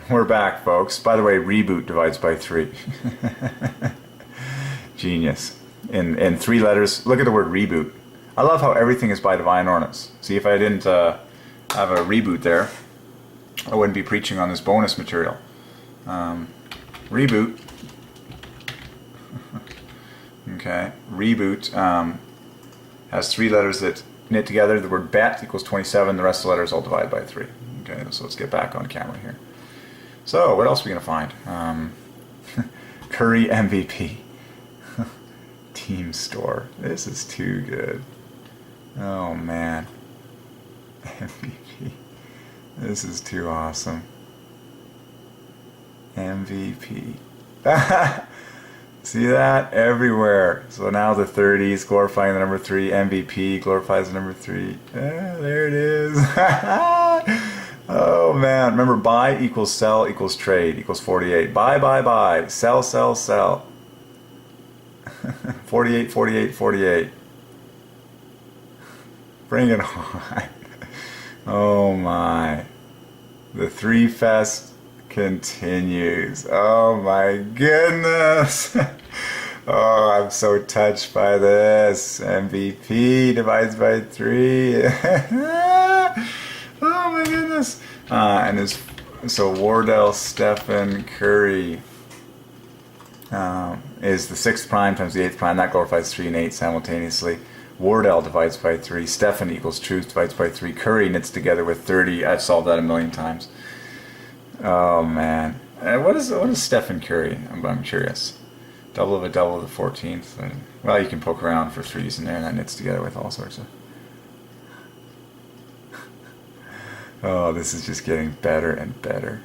We're back, folks. By the way, reboot divides by 3. Genius. In 3 letters, look at the word reboot. I love how everything is by divine ordinance. See, if I didn't have a reboot there, I wouldn't be preaching on this bonus material. Reboot. Okay, reboot has 3 letters that knit together. The word bet equals 27. The rest of the letters all divide by 3. Okay, so let's get back on camera here. So, what else are we going to find? Curry MVP. Team store. This is too good. Oh, man. MVP. This is too awesome. MVP. See that? Everywhere. So now the 30s glorifying the number 3. MVP glorifies the number 3. There it is. Oh man. Remember, buy equals sell equals trade equals 48. Buy, buy, buy. Sell, sell, sell. 48, 48, 48. Bring it on. Oh my. The 3 fest continues. Oh my goodness. Oh, I'm so touched by this. MVP divides by 3. Oh my goodness. So Wardell Stephen Curry is the 6th prime times the 8th prime. That glorifies 3 and 8 simultaneously. Wardell divides by 3. Stephen equals truth divides by 3. Curry knits together with 30. I've solved that a million times. Oh man. What is Stephen Curry? I'm curious. Double of a double of the 14th. Well, you can poke around for 3's in there, and that knits together with all sorts of... Oh, this is just getting better and better.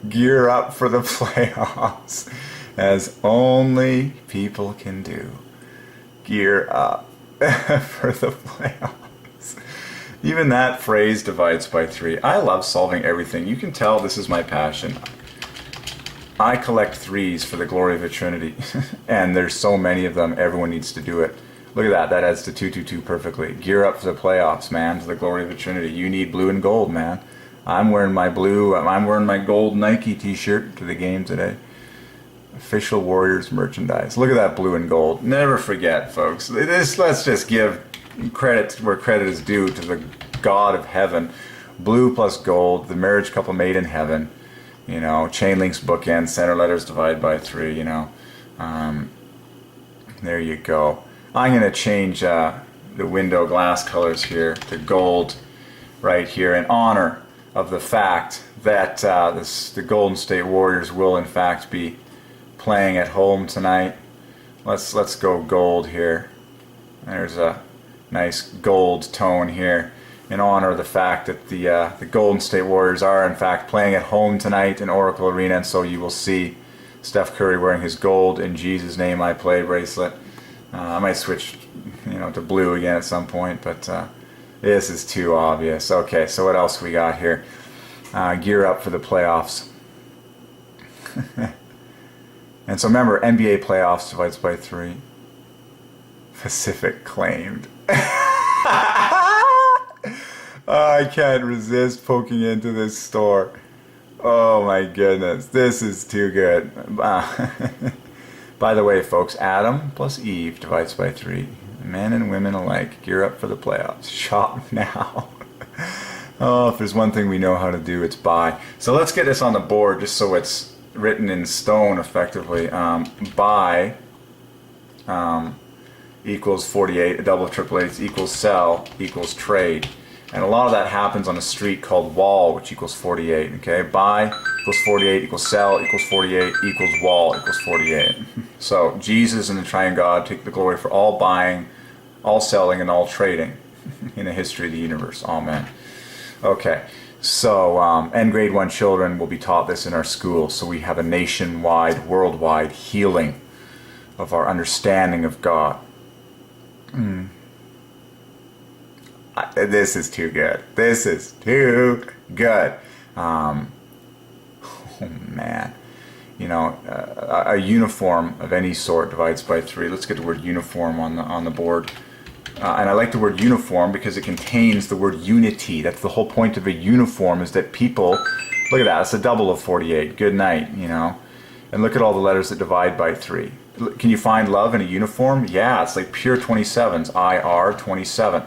Gear up for the playoffs, as only people can do. Gear up for the playoffs. Even that phrase divides by 3. I love solving everything. You can tell this is my passion. I collect 3's for the glory of the Trinity, and there's so many of them, everyone needs to do it. Look at that, that adds to 222 perfectly. Gear up for the playoffs, man, to the glory of the Trinity. You need blue and gold, man. I'm wearing my gold Nike t-shirt to the game today. Official Warriors merchandise. Look at that blue and gold. Never forget, folks. Let's just give credit where credit is due to the God of heaven. Blue plus gold, the marriage couple made in heaven. You know, chain links, bookends, center letters divide by 3, you know. There you go. I'm going to change the window glass colors here to gold right here in honor of the fact that the Golden State Warriors will in fact be playing at home tonight. Let's go gold here. There's a nice gold tone here in honor of the fact that the Golden State Warriors are in fact playing at home tonight in Oracle Arena, and so you will see Steph Curry wearing his gold "In Jesus' Name I Play" bracelet. I might switch, to blue again at some point, but this is too obvious. Okay, so what else we got here? Gear up for the playoffs. And so remember, NBA playoffs divides by 3. Pacific claimed. I can't resist poking into this store. Oh my goodness, this is too good. By the way, folks, Adam plus Eve divides by 3. Men and women alike, gear up for the playoffs. Shop now. Oh, if there's one thing we know how to do, it's buy. So let's get this on the board just so it's written in stone effectively. Buy equals 48, a double of triple eights equals sell equals trade. And a lot of that happens on a street called wall, which equals 48. Okay, buy equals 48 equals sell equals 48 equals wall equals 48. So Jesus and the Triune God take the glory for all buying, all selling, and all trading in the history of the universe. Amen. Okay, so and grade 1 children will be taught this in our school. So we have a nationwide, worldwide healing of our understanding of God. This is too good. This is too good. Oh man. A uniform of any sort divides by 3. Let's get the word uniform on the board. and I like the word uniform because it contains the word unity. That's the whole point of a uniform, is that people, look at that, it's a double of 48, good night, you know. And look at all the letters that divide by 3. Can you find love in a uniform? Yeah, it's like pure 27s, IR 27.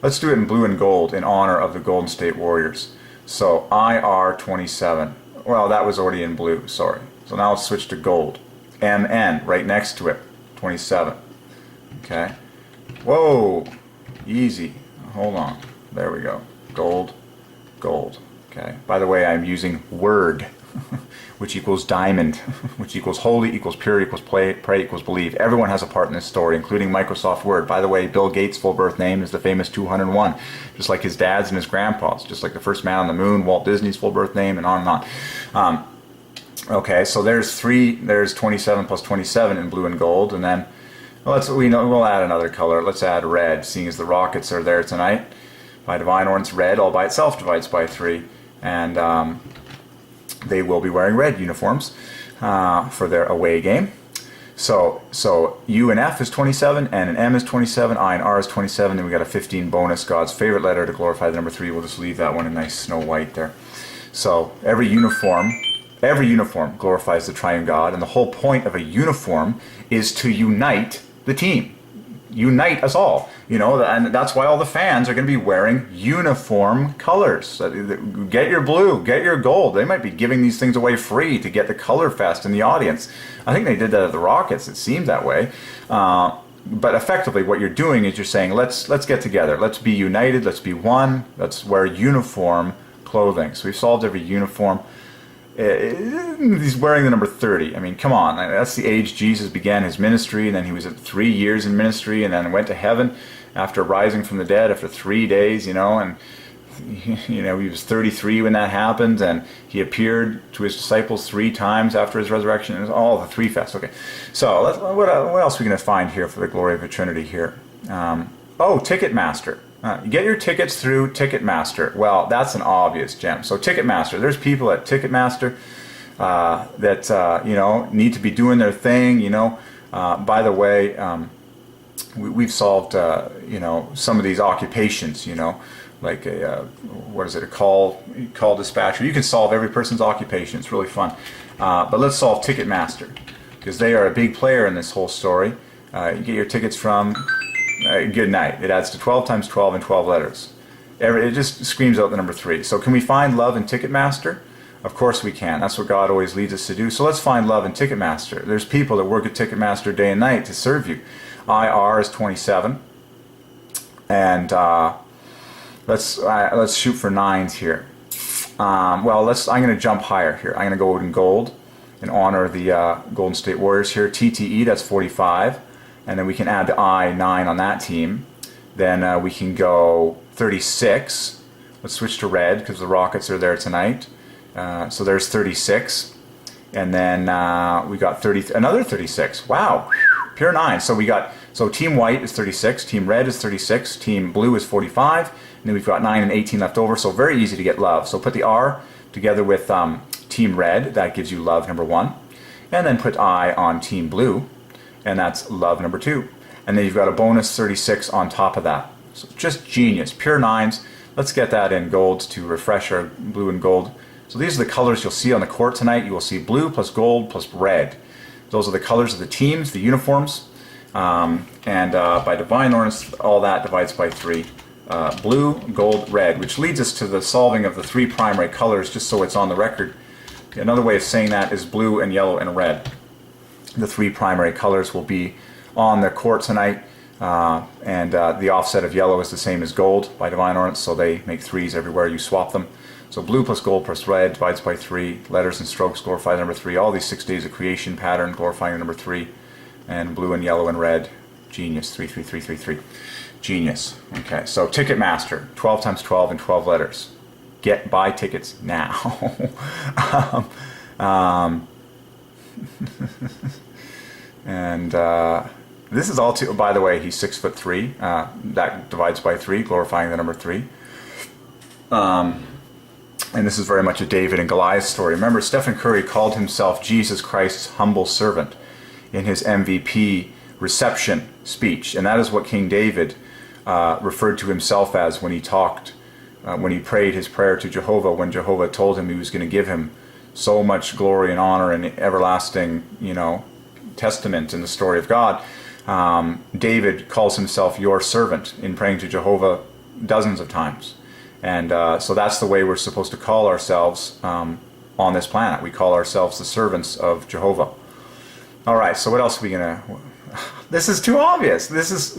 Let's do it in blue and gold in honor of the Golden State Warriors. So IR 27. Well, that was already in blue, sorry. So now let's switch to gold. MN, right next to it, 27. Okay. Whoa, easy. Hold on. There we go. Gold, gold. Okay. By the way, I'm using word, which equals diamond, which equals holy, equals pure, equals pray, equals believe. Everyone has a part in this story, including Microsoft Word. By the way, Bill Gates' full birth name is the famous 201, just like his dad's and his grandpa's, just like the first man on the moon, Walt Disney's full birth name, and on and on. Okay, so there's 27 plus 27 in blue and gold, and then we'll add another color. Let's add red, seeing as the Rockets are there tonight. By Divine Ordinance, red all by itself divides by 3, and they will be wearing red uniforms for their away game. So U and F is 27, N and M is 27, I and R is 27, then we got a 15 bonus, God's favorite letter to glorify the number 3. We'll just leave that one in nice snow white there. So every uniform glorifies the Triune God, and the whole point of a uniform is to unite the team. Unite us all, you know, and that's why all the fans are going to be wearing uniform colors. Get your blue, get your gold. They might be giving these things away free to get the color fest in the audience. I think they did that at the Rockets. It seemed that way. But effectively what you're doing is you're saying, let's get together. Let's be united. Let's be one. Let's wear uniform clothing. So we've solved every uniform. He's wearing the number 30. I mean, come on. That's the age Jesus began his ministry, and then he was at 3 years in ministry, and then went to heaven after rising from the dead after 3 days, you know, and you know, he was 33 when that happened, and he appeared to his disciples 3 times after his resurrection. It was all the 3 fests. Okay, so what else are we going to find here for the glory of the Trinity here? Ticketmaster. You get your tickets through Ticketmaster. Well, that's an obvious gem. So Ticketmaster, there's people at Ticketmaster that you know, need to be doing their thing. You know, by the way, we've solved you know, some of these occupations. You know, like a call dispatcher. You can solve every person's occupation. It's really fun. But let's solve Ticketmaster, because they are a big player in this whole story. You get your tickets from. Good night. It adds to 12 times 12 and 12 letters. It just screams out the number 3. So can we find love in Ticketmaster? Of course we can. That's what God always leads us to do. So let's find love in Ticketmaster. There's people that work at Ticketmaster day and night to serve you. IR is 27. And let's shoot for 9s here. I'm going to jump higher here. I'm going to go in gold in honor of the Golden State Warriors here. TTE, that's 45. And then we can add the I9 on that team. Then we can go 36. Let's switch to red because the Rockets are there tonight. So there's 36. And then we got another 36. Wow, pure 9. So team white is 36, team red is 36, team blue is 45, and then we've got 9 and 18 left over. So very easy to get love. So put the R together with team red. That gives you love number 1. And then put I on team blue. And that's love number 2. And then you've got a bonus 36 on top of that. So just genius, pure 9s. Let's get that in gold to refresh our blue and gold. So these are the colors you'll see on the court tonight. You will see blue plus gold plus red. Those are the colors of the teams, the uniforms. By Divine Ordinance, all that divides by 3. Blue, gold, red, which leads us to the solving of the 3 primary colors, just so it's on the record. Another way of saying that is blue and yellow and red. The 3 primary colors will be on the court tonight, the offset of yellow is the same as gold by Divine Ordinance, so they make 3s everywhere you swap them. So blue plus gold plus red divides by 3. Letters and strokes glorify the number 3. All these 6 days of creation pattern glorifying the number 3. And blue and yellow and red, genius, 3, 3, 3, 3, 3. Genius. Okay, so Ticketmaster, 12 times 12 and 12 letters. Buy tickets now. This is all too, by the way, he's 6'3". That divides by 3, glorifying the number 3. And this is very much a David and Goliath story. Remember, Stephen Curry called himself Jesus Christ's humble servant in his MVP reception speech. And that is what King David referred to himself as when he talked, when he prayed his prayer to Jehovah, when Jehovah told him he was going to give him so much glory and honor and everlasting, testament in the story of God. David calls himself your servant in praying to Jehovah dozens of times. And so that's the way we're supposed to call ourselves on this planet. We call ourselves the servants of Jehovah. All right, so what else are we going to... This is too obvious.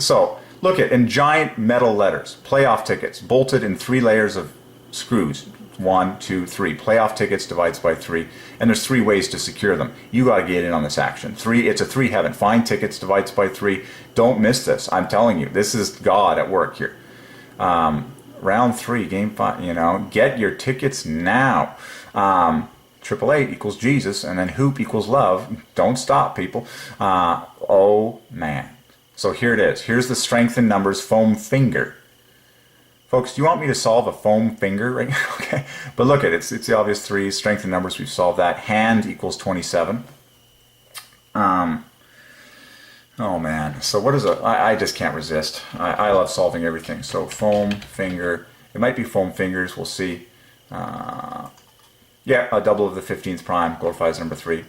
So, look in giant metal letters. Playoff tickets, bolted in 3 layers of screws. 1, 2, 3. Playoff tickets divides by 3. And there's 3 ways to secure them. You got to get in on this action. 3, it's a 3 heaven. Find tickets divides by 3. Don't miss this. I'm telling you, this is God at work here. Round 3, game 5, get your tickets now. 888 equals Jesus, and then hoop equals love. Don't stop, people. Oh, man. So here it is. Here's the strength in numbers foam finger. Folks, do you want me to solve a foam finger right now? Okay. But look at it. It's the obvious 3. Strength in numbers, we've solved that. Hand equals 27. Oh, man. So what is I just can't resist. I love solving everything. So foam finger. It might be foam fingers. We'll see. Yeah, a double of the 15th prime glorifies number 3.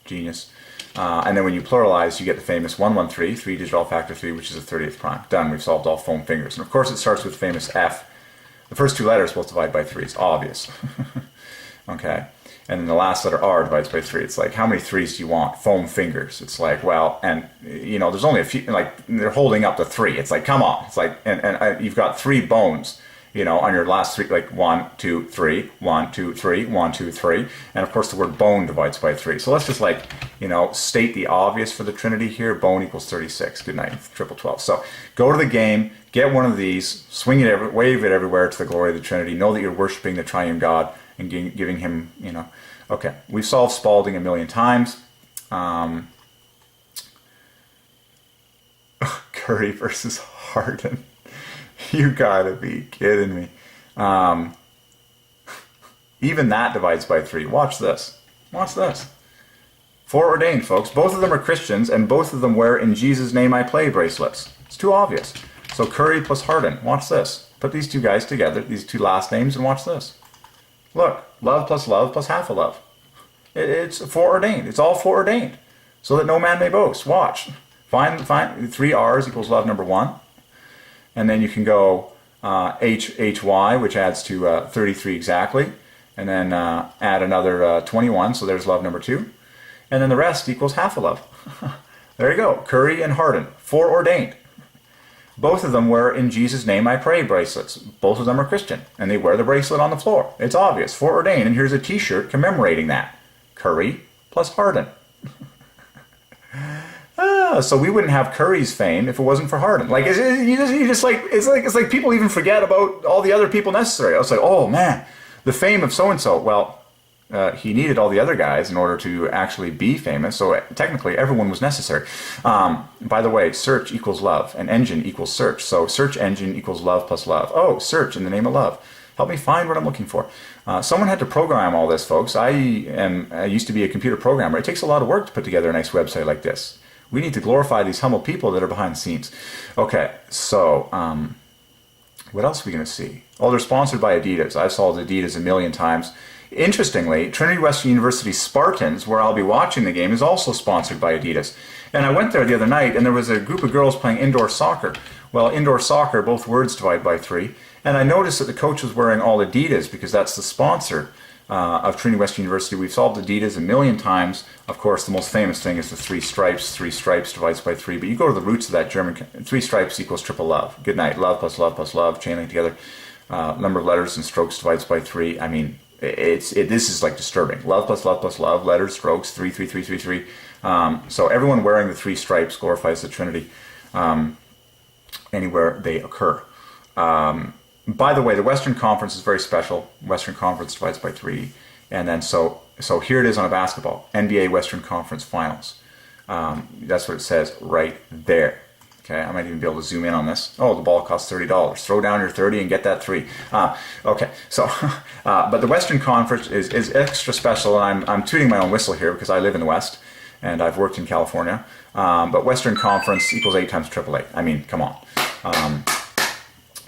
Genius. And then when you pluralize, you get the famous 113, 3-digit all factor 3, which is the 30th prime. Done. We've solved all foam fingers. And of course, it starts with famous F. The first 2 letters both divide by 3. It's obvious. Okay. And then the last letter R divides by 3. It's like, how many 3s do you want? Foam fingers. It's like, well, and, there's only a few, like, they're holding up the 3. It's like, come on. It's like, and you've got 3 bones. On your last 3, like 1, 2, 3, 1, 2, 3, 1, 2, 3. And of course the word bone divides by 3. So let's just state the obvious for the Trinity here. Bone equals 36. Good night, 1212. So go to the game, get one of these, swing it, wave it everywhere to the glory of the Trinity. Know that you're worshiping the Triune God and giving him, Okay, we've solved Spalding a million times. Curry versus Harden. You gotta be kidding me. Even that divides by 3. Watch this. Watch this. Foreordained, folks. Both of them are Christians, and both of them wear "In Jesus' Name I Play" bracelets. It's too obvious. So Curry plus Harden. Watch this. Put these 2 guys together, these 2 last names, and watch this. Look, love plus half a love. It's foreordained. It's all foreordained. So that no man may boast. Watch. Find 3 R's equals love number 1. And then you can go HY, which adds to 33 exactly. And then add another 21, so there's love number 2. And then the rest equals half a love. There you go. Curry and Harden, foreordained. Both of them wear "In Jesus' Name I Pray" bracelets. Both of them are Christian. And they wear the bracelet on the floor. It's obvious. Foreordained. And here's a t-shirt commemorating that. Curry plus Harden. So we wouldn't have Curry's fame if it wasn't for Harden. Like it's like people even forget about all the other people necessary. I was like, oh man, the fame of so and so. Well, he needed all the other guys in order to actually be famous. So technically, everyone was necessary. By the way, search equals love, and engine equals search. So search engine equals love plus love. Oh, search in the name of love. Help me find what I'm looking for. Someone had to program all this, folks. I used to be a computer programmer. It takes a lot of work to put together a nice website like this. We need to glorify these humble people that are behind the scenes. Okay, so what else are we going to see? Oh, they're sponsored by Adidas. I've solved Adidas a million times. Interestingly, Trinity Western University Spartans, where I'll be watching the game, is also sponsored by Adidas. And I went there the other night, and there was a group of girls playing indoor soccer. Well, indoor soccer, both words divide by 3. And I noticed that the coach was wearing all Adidas because that's the sponsor of Triune God University. We've solved Adidas a million times. Of course, the most famous thing is the 3 stripes. 3 stripes divides by 3. But you go to the roots of that German. 3 stripes equals triple love. Good night. Love plus love plus love. Chain link together. Number of letters and strokes divides by 3. I mean, this is like disturbing. Love plus love. Letters, strokes. 3, 3, 3, 3, 3. So everyone wearing the 3 stripes glorifies the Trinity anywhere they occur. By the way, the Western Conference is very special. Western Conference divides by 3. And then so here it is on a basketball. NBA Western Conference Finals. That's what it says right there. Okay, I might even be able to zoom in on this. Oh, the ball costs $30. Throw down your 30 and get that 3. Okay, so, but the Western Conference is extra special, and I'm tooting my own whistle here because I live in the West, and I've worked in California. But Western Conference equals 8 times 888. I mean, come on.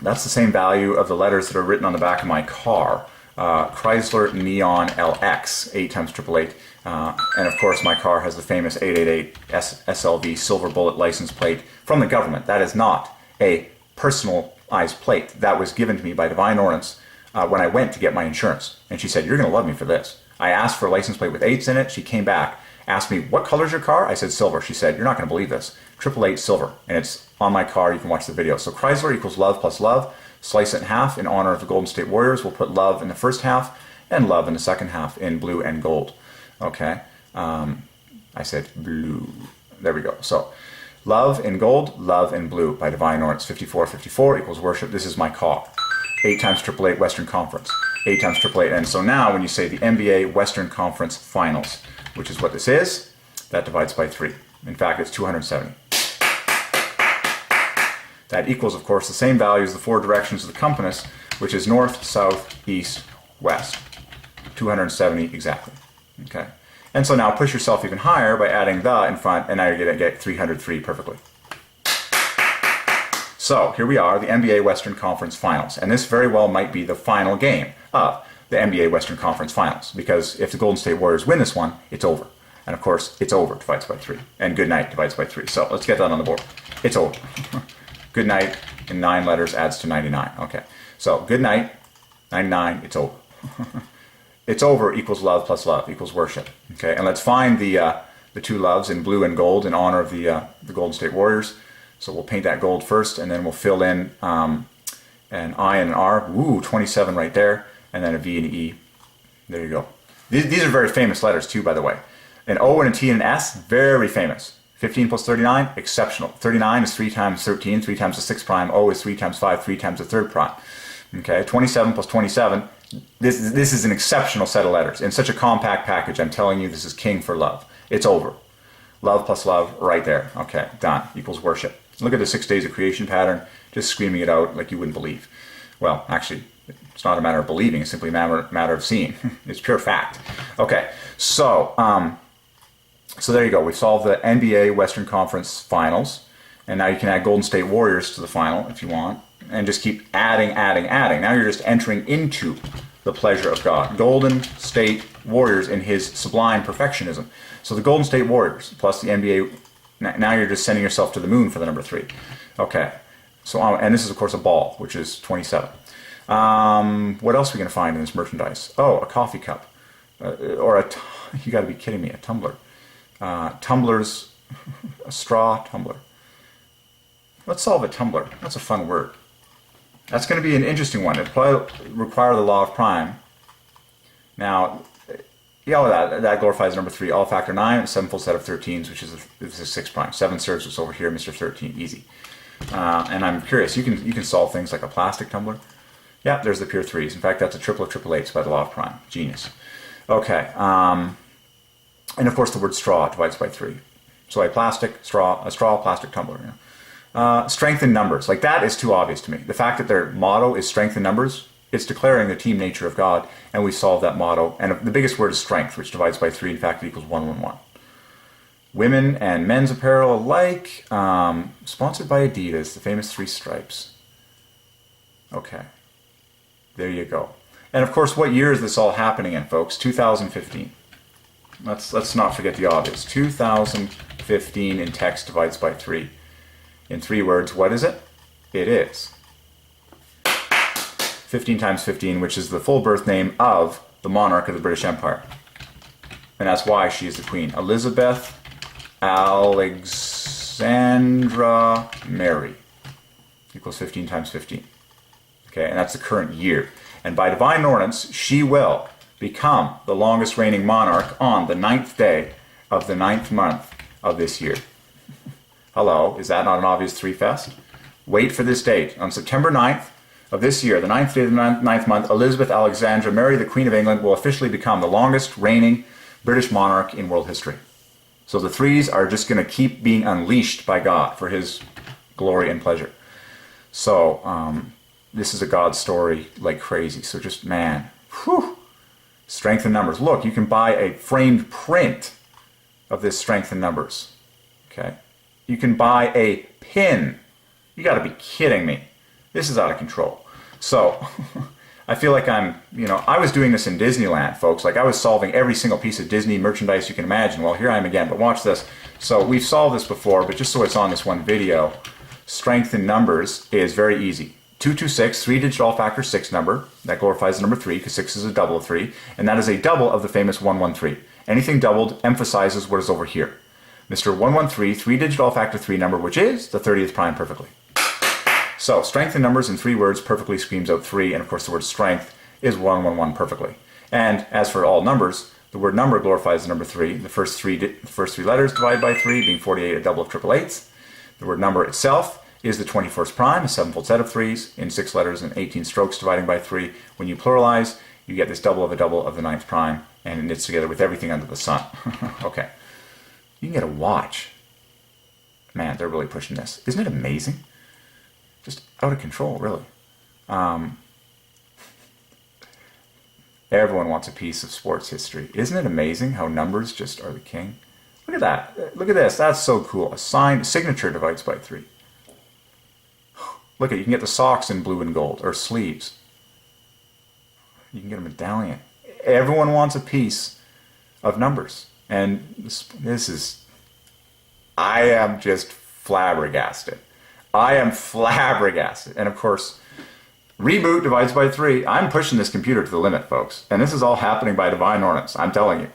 That's the same value of the letters that are written on the back of my car. Chrysler Neon LX, 8 times 888. And of course my car has the famous 888 SLV silver bullet license plate from the government. That is not a personalized plate. That was given to me by Divine Ordinance when I went to get my insurance. And she said, "You're going to love me for this." I asked for a license plate with 8s in it. She came back, asked me, "What color's your car?" I said, "Silver." She said, "You're not going to believe this. 888 silver." And it's on my car. You can watch the video. So Chrysler equals love plus love. Slice it in half in honor of the Golden State Warriors. We'll put love in the first half and love in the second half in blue and gold. Okay. I said blue. There we go. So love in gold, love in blue by Divine Ordinance. 5454 equals worship. This is my car. 8 times 888 Western Conference. 8 times 888. And so now when you say the NBA Western Conference Finals, which is what this is, that divides by 3. In fact, it's 270. That equals, of course, the same value as the 4 directions of the compass, which is north, south, east, west. 270 exactly. Okay. And so now push yourself even higher by adding the in front, and now you're going to get 303 perfectly. So here we are, the NBA Western Conference Finals. And this very well might be the final game of the NBA Western Conference Finals, because if the Golden State Warriors win this one, it's over. And of course, it's over divides by 3. And good night divides by 3. So let's get that on the board. It's over. Good night in 9 letters adds to 99. Okay. So good night, 99, it's over. It's over equals love plus love equals worship. Okay. And let's find the 2 loves in blue and gold in honor of the Golden State Warriors. So we'll paint that gold first, and then we'll fill in an I and an R. Ooh, 27 right there. And then a V and an E. There you go. These are very famous letters too, by the way. An O and a T and an S, very famous. 15 plus 39, exceptional. 39 is 3 times 13, 3 times the 6 prime. O is 3 times 5, 3 times the 3rd prime. Okay, 27 plus 27. This is an exceptional set of letters. In such a compact package, I'm telling you, this is king for love. It's over. Love plus love right there. Okay, done. Equals worship. Look at the 6 days of creation pattern, just screaming it out like you wouldn't believe. Well, actually, it's not a matter of believing, it's simply a matter of seeing. It's pure fact. Okay, so there you go. We've solved the NBA Western Conference Finals, and now you can add Golden State Warriors to the final if you want, and just keep adding. Now you're just entering into the pleasure of God. Golden State Warriors in his sublime perfectionism. So the Golden State Warriors plus the NBA, now you're just sending yourself to the moon for the number 3. Okay, so and this is of course a ball, which is 27. What else are we going to find in this merchandise? Oh, a coffee cup, or you got to be kidding me, a tumbler. Tumblers, a straw tumbler. Let's solve a tumbler. That's a fun word. That's going to be an interesting one. It'll probably require the law of prime. Now, yeah, that glorifies number 3. All factor 9, a 7-fold set of 13s, which is a 6 prime. 7 serves us over here, Mr. 13. Easy. And I'm curious. You can solve things like a plastic tumbler. Yeah, there's the pure 3s. In fact, that's a triple of triple 8s by the law of prime. Genius. Okay. And of course, the word straw divides by 3. So a straw, plastic tumbler. You know. Strength in numbers. Like, that is too obvious to me. The fact that their motto is strength in numbers, it's declaring the team nature of God, and we solve that motto. And the biggest word is strength, which divides by 3. In fact, it equals 111. Women and men's apparel alike. Sponsored by Adidas, the famous 3 stripes. Okay. There you go. And of course, what year is this all happening in, folks? 2015. Let's not forget the obvious. 2015 in text divides by 3. In 3 words, what is it? It is 15 times 15, which is the full birth name of the monarch of the British Empire. And that's why she is the queen. Elizabeth Alexandra Mary equals 15 times 15. Okay, and that's the current year. And by divine ordinance, she will become the longest reigning monarch on the 9th day of the 9th month of this year. Hello, is that not an obvious 3-fest? Wait for this date. On September 9th of this year, the 9th day of the 9th month, Elizabeth Alexandra Mary, the Queen of England, will officially become the longest reigning British monarch in world history. So the 3s are just going to keep being unleashed by God for his glory and pleasure. So this is a God story like crazy. So just, man, whew, strength in numbers. Look, you can buy a framed print of this strength in numbers. Okay. You can buy a pin. You got to be kidding me. This is out of control. So I feel like I'm, I was doing this in Disneyland, folks. Like I was solving every single piece of Disney merchandise you can imagine. Well, here I am again, but watch this. So we've solved this before, but just so it's on this one video, strength in numbers is very easy. 226, 3-digit all-factor 6 number. That glorifies the number 3 because 6 is a double of 3. And that is a double of the famous 113. Anything doubled emphasizes what is over here. Mr. 113, 3-digit all-factor 3 number, which is the 30th prime perfectly. So, strength in numbers in 3 words perfectly screams out 3, and of course the word strength is 111 perfectly. And as for all numbers, the word number glorifies the number 3. The first three letters divided by 3, being 48, a double of triple eights. The word number itself is the 21st prime, a 7-fold set of 3s, in 6 letters and 18 strokes dividing by 3. When you pluralize, you get this double of the 9th prime, and it knits together with everything under the sun. Okay. You can get a watch. Man, they're really pushing this. Isn't it amazing? Just out of control, really. Everyone wants a piece of sports history. Isn't it amazing how numbers just are the king? Look at that. Look at this. That's so cool. A signature divides by 3. Look at it. You can get the socks in blue and gold, or sleeves. You can get a medallion. Everyone wants a piece of numbers. And this is... I am just flabbergasted. I am flabbergasted. And of course, reboot divides by 3. I'm pushing this computer to the limit, folks. And this is all happening by Divine Ordinance. I'm telling you.